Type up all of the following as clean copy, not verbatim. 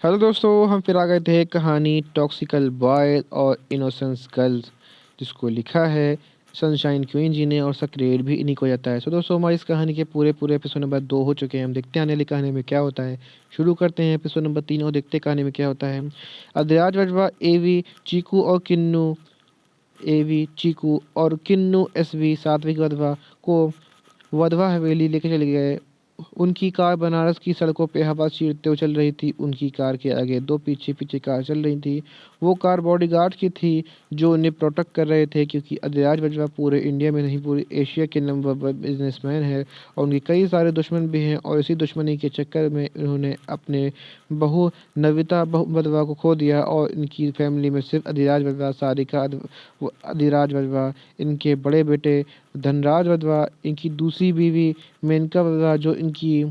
Hello दोस्तों, हम फिर आ गए थे कहानी टॉक्सिकल बॉय और इनोसेंस गर्ल्स, जिसको लिखा है सनशाइन क्वीन जी ने और उसका क्रेडिट भी इन्हीं को जाता है। सो दोस्तों, हमारी इस कहानी के पूरे पूरे एपिसोड नंबर 2 हो चुके हैं। हम देखते हैं आने वाली कहानी में क्या होता है। शुरू करते हैं एपिसोड नंबर 3 और देखते हैं कहानी में क्या होता है। अदराज वजवा एवी चीकू और किन्नू एसवी सात्विक वधवा को वधवा हवेली लेके चले गए। उनकी कार बनारस की सड़कों पे हवा चीरते हुए चल रही थी। उनकी कार के आगे दो पीछे पीछे कार चल रही थी। वो कार बॉडीगार्ड की थी जो उन्हें प्रोटेक्ट कर रहे थे, क्योंकि अदिराज बाजवा पूरे इंडिया में नहीं पूरे एशिया के नंबर वन बिजनेसमैन है और उनके कई सारे दुश्मन भी हैं। और इसी दुश्मनी के चक्कर में उन्होंने अपने बहू नविता वधवा को खो दिया और इनकी फैमिली में सिर्फ अदिराज वधवा, सारिका अदिराज वधवा, इनके बड़े बेटे धनराज वधवा, इनकी दूसरी बीवी मेनका वधवा जो इनकी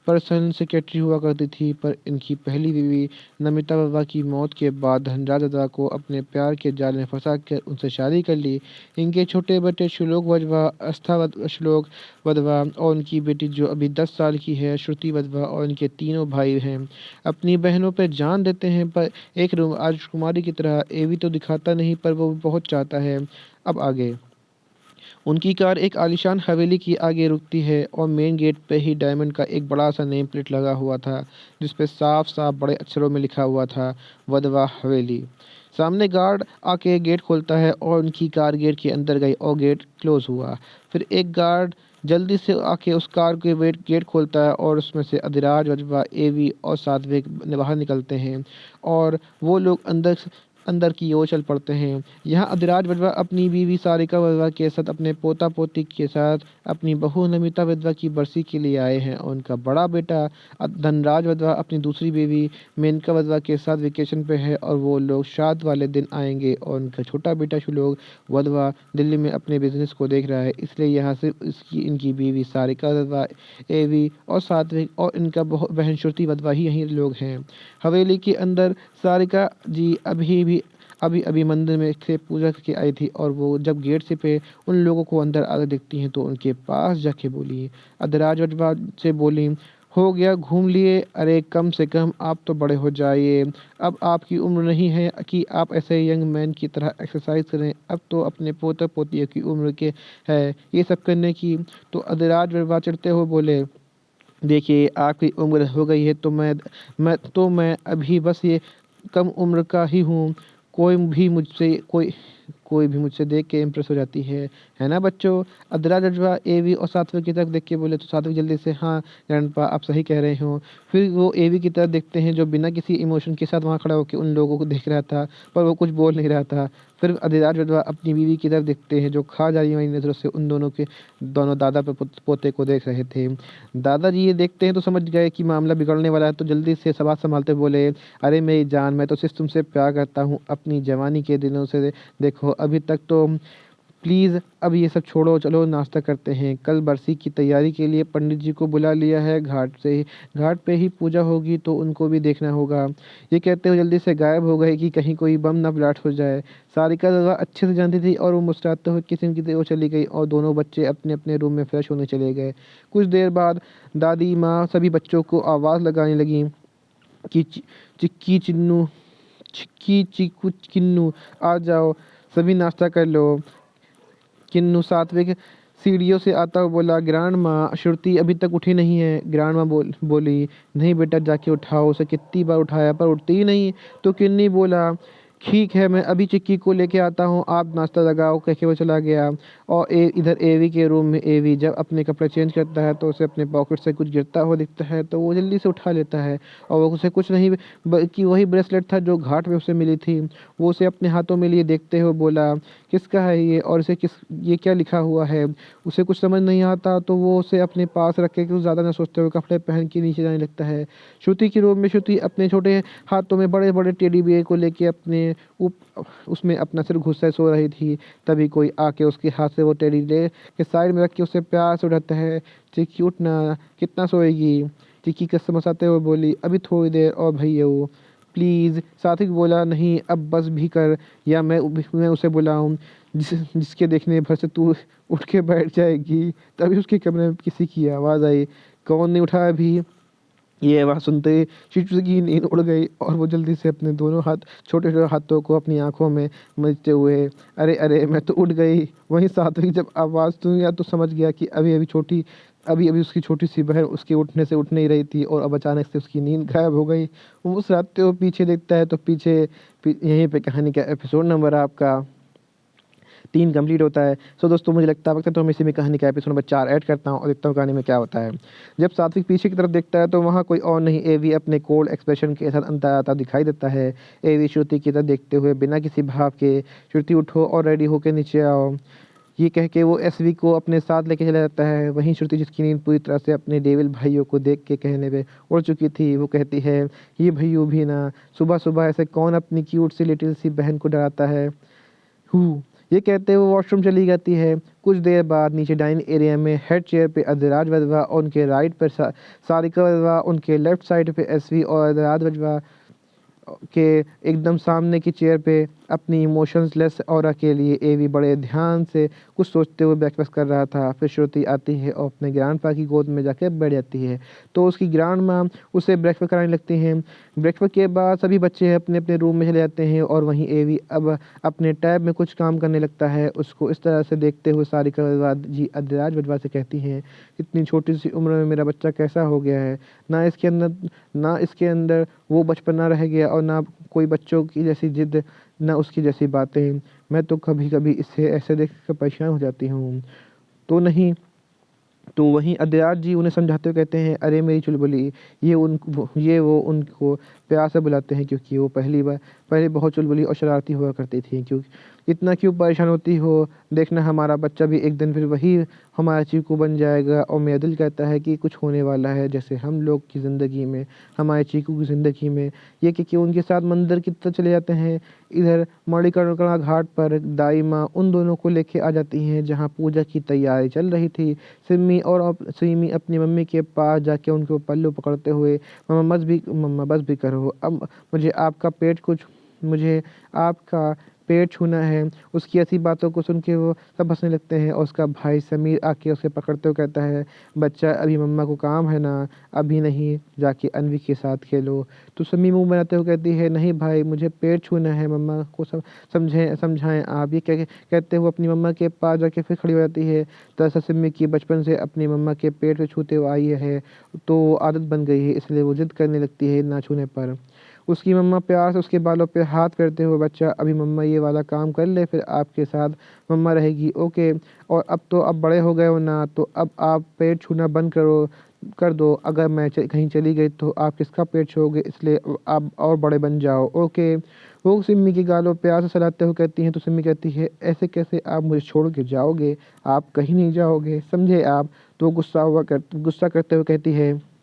पर्सनल सेक्रेटरी हुआ करती थी। पर इनकी पहली बीवी नमिता वधवा की मौत के बाद धनराज वधवा को अपने प्यार के जाल में फंसा कर उनसे शादी कर ली। इनके छोटे बेटे श्लोक वधवा, श्लोक वधवा और उनकी बेटी जो अभी 10 साल की है श्रुति वधवा और इनके तीनों भाई हैं। अपनी बहनों पर जान देते हैं, पर एक राजकुमारी की तरह एवी तो दिखाता नहीं, पर वो बहुत चाहता है। अब आगे उनकी कार एक आलीशान हवेली के आगे रुकती है और मेन गेट पे ही डायमंड का एक बड़ा सा नेम प्लेट लगा हुआ था, जिस पे साफ साफ बड़े अक्षरों में लिखा हुआ था वधवा हवेली। सामने गार्ड आके गेट खोलता है और उनकी कार गेट के अंदर गई और गेट क्लोज हुआ। फिर एक गार्ड जल्दी से आके उस कार के गेट खोलता है और उसमें से अधिराज वजवा एवी और सात्विक बाहर निकलते हैं और वो लोग अंदर की ओर चल पड़ते हैं। यहाँ अधिराज वधवा अपनी बीवी सारिका वधवा के साथ अपने पोता पोती के साथ अपनी बहू नमिता वधवा की बरसी के लिए आए हैं और उनका बड़ा बेटा धनराज वधवा अपनी दूसरी बीवी मेनका वधवा के साथ वेकेशन पे है और वो लोग श्राद्ध वाले दिन आएंगे। और उनका छोटा बेटा शुलोक वधवा दिल्ली में अपने बिजनेस को देख रहा है, इसलिए यहाँ सिर्फ इनकी बीवी सारिका वधवा, एवी और सात्विक और इनका बहन श्रुति वधवा ही यहीं लोग हैं। हवेली के अंदर सारिका जी अभी अभी मंदिर में से पूजा करके आई थी और वो जब गेट से पे उन लोगों को अंदर आते देखती हैं तो उनके पास जाके बोली, अदराज वजवा से बोली, हो गया घूम लिए, अरे कम से कम आप तो बड़े हो जाइए। अब आपकी उम्र नहीं है कि आप ऐसे यंग मैन की तरह एक्सरसाइज करें, अब तो अपने पोते पोतियों की उम्र के है ये सब करने की। तो अदराज वजवा चढ़ते हुए बोले, देखिए आपकी उम्र हो गई है तो मैं अभी बस ये कम उम्र का ही हूँ। कोई भी मुझसे देख के इम्प्रेस हो जाती है ना बच्चों। अदरा जज्बा एवी और सात्विक की तरफ देख के बोले तो सात्विक जल्दी से, हाँ ग्रैंडपा आप सही कह रहे हो। फिर वो एवी की तरफ देखते हैं जो बिना किसी इमोशन के साथ वहाँ खड़ा होकर उन लोगों को देख रहा था, पर वो कुछ बोल नहीं रहा था। फिर अधिराज वधवा अपनी बीवी की तरफ देखते हैं जो खा जा रही हुई नजरों से उन दोनों दादा पे पोते को देख रहे थे। दादाजी ये देखते हैं तो समझ गए कि मामला बिगड़ने वाला है, तो जल्दी से सवाल संभालते बोले, अरे मेरी जान, मैं तो सिर्फ तुमसे प्यार करता हूँ अपनी जवानी के दिनों से, देखो अभी तक तो, प्लीज़ अब ये सब छोड़ो, चलो नाश्ता करते हैं। कल बरसी की तैयारी के लिए पंडित जी को बुला लिया है, घाट पे ही पूजा होगी तो उनको भी देखना होगा। ये कहते हुए जल्दी से गायब हो गए कि कहीं कोई बम ना ब्लास्ट हो जाए। सारिका दादा अच्छे से जानती थी और वो मुस्कुराते हुए किसी की ओर चली गई और दोनों बच्चे अपने अपने रूम में फ्रेश होने चले गए। कुछ देर बाद दादी माँ सभी बच्चों को आवाज़ लगाने लगी कि चिक्की चिन्नू, चिक्की चिक्कू किन्नू, आ जाओ सभी नाश्ता कर लो। किन्नू सात्विक सीढ़ियों से आता हुआ बोला, ग्रांड माँ श्रुति अभी तक उठी नहीं है। ग्रांड माँ बोली, नहीं बेटा जाके उठाओ, उसे कितनी बार उठाया पर उठती ही नहीं। तो किन्नी बोला, ठीक है मैं अभी चिक्की को लेके आता हूँ, आप नाश्ता लगाओ, कह के वो चला गया। और इधर एवी के रूम में एवी जब अपने कपड़े चेंज करता है तो उसे अपने पॉकेट से कुछ गिरता हुआ दिखता है तो वो जल्दी से उठा लेता है और वो उसे कुछ नहीं बल्कि वही ब्रेसलेट था जो घाट में उसे मिली थी। वो उसे अपने हाथों में लिए देखते हुए बोला, किसका है ये और ये क्या लिखा हुआ है। उसे कुछ समझ नहीं आता तो वो उसे अपने पास रख के कुछ ज़्यादा न सोचते हुए कपड़े पहन के नीचे जाने लगता है। श्रुति की रूम में श्रुति अपने छोटे हाथों में बड़े बड़े टेडी बियर को लेके अपने उसमें अपना सिर घुसे सो रही थी। तभी कोई आके उसके हाथ से वो टेडी ले के साइड में रख के उसे प्यार से उठाता है, चिक्की उठना, कितना सोएगी। चिक्की कसम हंसाते हुए बोली, अभी थोड़ी देर और भैया वो, प्लीज़। सात्विक बोला, नहीं अब बस भी कर, या मैं उसे बुलाऊं जिसके देखने भर से तू उठ के बैठ जाएगी। तभी उसके कमरे में किसी की आवाज़ आई, कौन नहीं उठा अभी। ये बात सुनते ही शिशु की नींद उड़ गई और वो जल्दी से अपने दोनों हाथ छोटे-छोटे हाथों को अपनी आँखों में मलते हुए, "अरे! अरे! मैं तो उठ गई।" वहीं सात्विक जब आवाज़ सुनी तो समझ गया कि अभी-अभी उसकी छोटी-सी बहन उसके उठने से उठ नहीं रही थी और अब अचानक से उसकी नींद गायब हो गई। वो मुस्कुराते हुए पीछे देखता है तो पीछे यहीं पे कहानी का एपिसोड नंबर आपका 3 कंप्लीट होता है। सो दोस्तों मुझे लगता है तो हम इसी में कहानी का एपिसोड नंबर 4 ऐड करता हूँ और देखता हूँ कहानी में क्या होता है। जब सात्विक पीछे की तरफ देखता है तो वहाँ कोई और नहीं एवी अपने कोल्ड एक्सप्रेशन के साथ अंदर आता दिखाई देता है। एवी श्रुति की तरफ देखते हुए बिना किसी भाव के, "श्रुति उठो और रेडी होके नीचे आओ।" ये कह के वो एसवी को अपने साथ लेके चला जाता है। वहीं श्रुति जिसकी नींद पूरी तरह से अपने डेविल भाइयों को देख के कहने पे उड़ चुकी थी, वो कहती है, "ये भैय्यों भी ना, सुबह-सुबह ऐसे कौन अपनी क्यूट सी लिटिल सी बहन को डराता है?" हूँ। ये कहते हुए वॉशरूम चली जाती है। कुछ देर बाद नीचे डाइनिंग एरिया में हेड चेयर पे अदिराज वधवा और उनके राइट पर सारिका वधवा, उनके लेफ्ट साइड पे एसवी और अदिराज वधवा के एकदम सामने की चेयर पे अपनी इमोशंसलेस ऑरा के लिए एवी बड़े ध्यान से कुछ सोचते हुए ब्रेकफास्ट कर रहा था। फिर श्रुति आती है और अपने ग्रैंडपा की गोद में जाके बैठ जाती है। तो उसकी ग्रैंड माँ उसे ब्रेकफास्ट कराने लगती हैं। ब्रेकफास्ट के बाद सभी बच्चे अपने-अपने रूम में चले जाते हैं और वहीं एवी अब अपने टैब में कुछ काम करने लगता है। उसको इस तरह से देखते हुए सारिका वधवा जी अदिराज वधवा से कहती हैं, "इतनी छोटी-सी उम्र में मेरा बच्चा कैसा हो गया है? ना इसके अंदर वो बचपना रह गया और ना कोई बच्चों की जैसी ज़िद, ना उसकी जैसी बातें। मैं तो कभी-कभी इसे ऐसे देख कर परेशान हो जाती हूँ।" तो नहीं तो वहीं अदराज जी उन्हें समझाते हुए कहते हैं, "अरे मेरी चुलबुली, ये वो उनको प्यार से बुलाते हैं क्योंकि वो पहले बहुत चुलबुली और शरारती हुआ करती थी। इतना क्यों परेशान होती हो? देखना हमारा बच्चा भी एक दिन फिर वही हमारा चीकू बन जाएगा।" और मेरा दिल कहता है कि कुछ होने वाला है जैसे हम लोग की ज़िंदगी में, हमारे चीकू की ज़िंदगी में। ये कि उनके साथ मंदिर की तरफ चले जाते हैं। इधर मणिकर्णिका घाट पर दाई माँ उन दोनों को लेके आ जाती हैं जहाँ पूजा की तैयारी चल रही थी। सिमी अपनी मम्मी के पास जाके उनको पल्लू पकड़ते हुए, "मम्मा बस भी करो, अब मुझे आपका पेट छूना है।" उसकी ऐसी बातों को सुन के वो सब हँसने लगते हैं और उसका भाई समीर आके उसे पकड़ते हुए कहता है, "बच्चा अभी मम्मा को काम है ना, अभी नहीं, जाके अन्वी के साथ खेलो।" तो सिमी मुँह बनाते हुए कहती है, "नहीं भाई, मुझे पेट छूना है, मम्मा को समझाएँ आप।" ये कहते हुए अपनी मम्मा के पास जाके फिर खड़ी हो जाती है। दरअसल सिमी की बचपन से अपनी मम्मा के पेट को छूते हुए आई है, तो आदत बन गई है, इसलिए वो ज़िद करने लगती है ना छूने पर। उसकी मम्मा प्यार से उसके बालों पे हाथ फेरते हुए, "बच्चा अभी मम्मा ये वाला काम कर ले, फिर आपके साथ मम्मा रहेगी, ओके? और अब बड़े हो गए हो ना, तो अब आप पेट छूना बंद कर दो। अगर मैं कहीं चली गई तो आप किसका पेट छूओगे, इसलिए आप और बड़े बन जाओ, ओके?" वो सिम्मी के गालों पे प्यार से सहलाते हुए कहती हैं, तो सिम्मी कहती है, "ऐसे कैसे आप मुझे छोड़ के जाओगे? आप कहीं नहीं जाओगे, समझे आप?" तो गुस्सा करते हुए कहती है,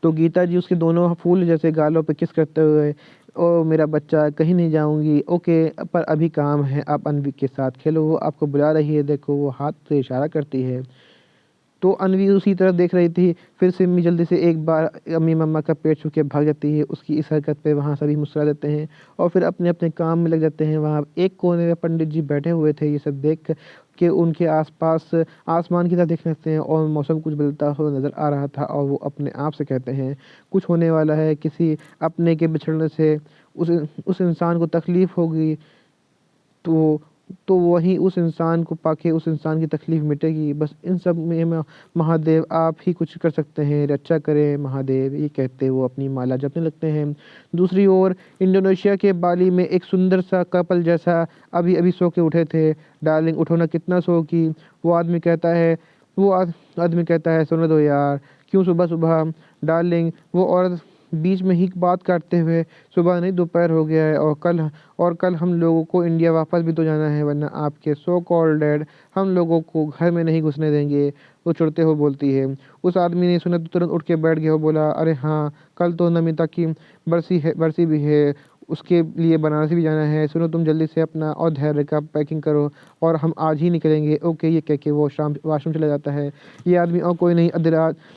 तो गीता जी उसके दोनों फूल जैसे गालों पे किस करते हुए, "ओ मेरा बच्चा, कहीं नहीं जाऊँगी, ओके, पर अभी काम है, आप अन्वी के साथ खेलो, वो आपको बुला रही है, देखो।" वो हाथ से इशारा करती है। तो अन्वी उसी तरफ देख रही थी। फिर सिम्मी जल्दी से एक बार अम्मी मम्मा का पेट छू के भाग जाती है। उसकी इस हरकत पे वहाँ सभी मुस्कुरा देते हैं और फिर अपने-अपने काम में लग जाते हैं। वहाँ एक कोने में पंडित जी बैठे हुए थे। ये सब देख के उनके आस-पास आसमान की तरफ देखने लगते हैं और मौसम कुछ बदलता हुआ नज़र आ रहा था और वो अपने आप से कहते हैं, "कुछ होने वाला है, किसी अपने के बिछड़ने से उस इंसान को तकलीफ़ होगी। तो वही उस इंसान को पाके उस इंसान की तकलीफ़ मिटेगी। बस इन सब में महादेव आप ही कुछ कर सकते हैं, रक्षा करें महादेव।" ये कहते वो अपनी माला जपने लगते हैं। दूसरी ओर इंडोनेशिया के बाली में एक सुंदर सा कपल जैसा अभी-अभी सो के उठे थे। "डार्लिंग उठो ना, कितना सोओगी?" वो आदमी कहता है वो आदमी कहता है, "सोने दो यार, क्यों सुबह-सुबह?" "डार्लिंग," वो औरत बीच में ही बात काटते हुए, "सुबह नहीं, दोपहर हो गया है और कल हम लोगों को इंडिया वापस भी तो जाना है, वरना आपके सो कॉल्ड डैड हम लोगों को घर में नहीं घुसने देंगे।" वो चिढ़ते हुए बोलती है। उस आदमी ने सुना तो तुरंत उठ के बैठ गया और बोला, "अरे हाँ, कल तो नमिता की बरसी भी है, उसके लिए बनारस भी जाना है। सुनो तुम जल्दी से अपना और धैर्य का पैकिंग करो और हम आज ही निकलेंगे, ओके?" ये कह के वो वॉशरूम चला जाता है। ये आदमी और कोई नहीं,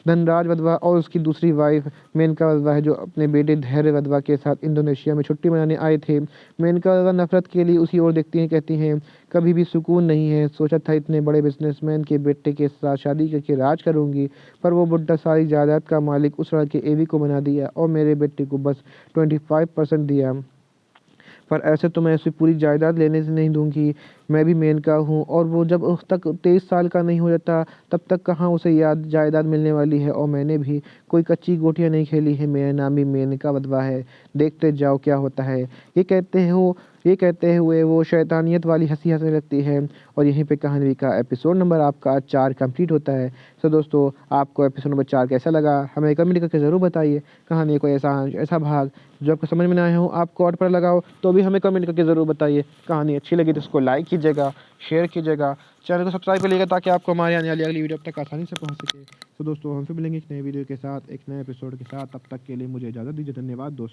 धनराज वधवा और उसकी दूसरी वाइफ़ मेनका वधवा है, जो अपने बेटे धैर्य वधवा के साथ इंडोनेशिया में छुट्टी मनाने आए थे। मेनका वधवा नफ़रत के लिए उसी ओर देखती हैं, कहती हैं, कभी भी सुकून नहीं है। सोचा था इतने बड़े बिजनेसमैन के बेटे के साथ शादी करके राज करूँगी, पर वो बुड्ढा सारी जायदाद का मालिक उस लड़के एवी को बना दिया और मेरे बेटे को बस 25% दिया। पर ऐसे तो मैं उसे पूरी जायदाद लेने से नहीं दूंगी। मैं भी मेनका हूँ और वो जब तक 23 साल का नहीं हो जाता तब तक कहाँ उसे याद जायदाद मिलने वाली है। और मैंने भी कोई कच्ची गोटियाँ नहीं खेली है। मेरा नाम भी मेनका वधवा है। देखते जाओ क्या होता है। ये कहते हुए वो शैतानियत वाली हंसी हंसने लगती है। और यहीं पे कहानी का एपिसोड नंबर आपका 4 कंप्लीट होता है। तो दोस्तों, आपको एपिसोड नंबर 4 कैसा लगा हमें कमेंट करके ज़रूर बताइए। कहानी कोई ऐसा ऐसा भाग जो आपको समझ में ना आया हो, आपको और पर लगा हो, तो भी हमें कमेंट करके ज़रूर बताइए। कहानी अच्छी लगी तो उसको लाइक कीजिएगा, शेयर कीजिएगा, चैनल को सब्सक्राइब कर लीजिएगा ताकि आपको हमारे आने वाली अगली वीडियो अब तक आसानी से पहुंच सके। तो दोस्तों, हम फिर मिलेंगे एक नए वीडियो के साथ, एक नए एपिसोड के साथ। तब तक के लिए मुझे इजाज़त दीजिए। धन्यवाद दोस्तों।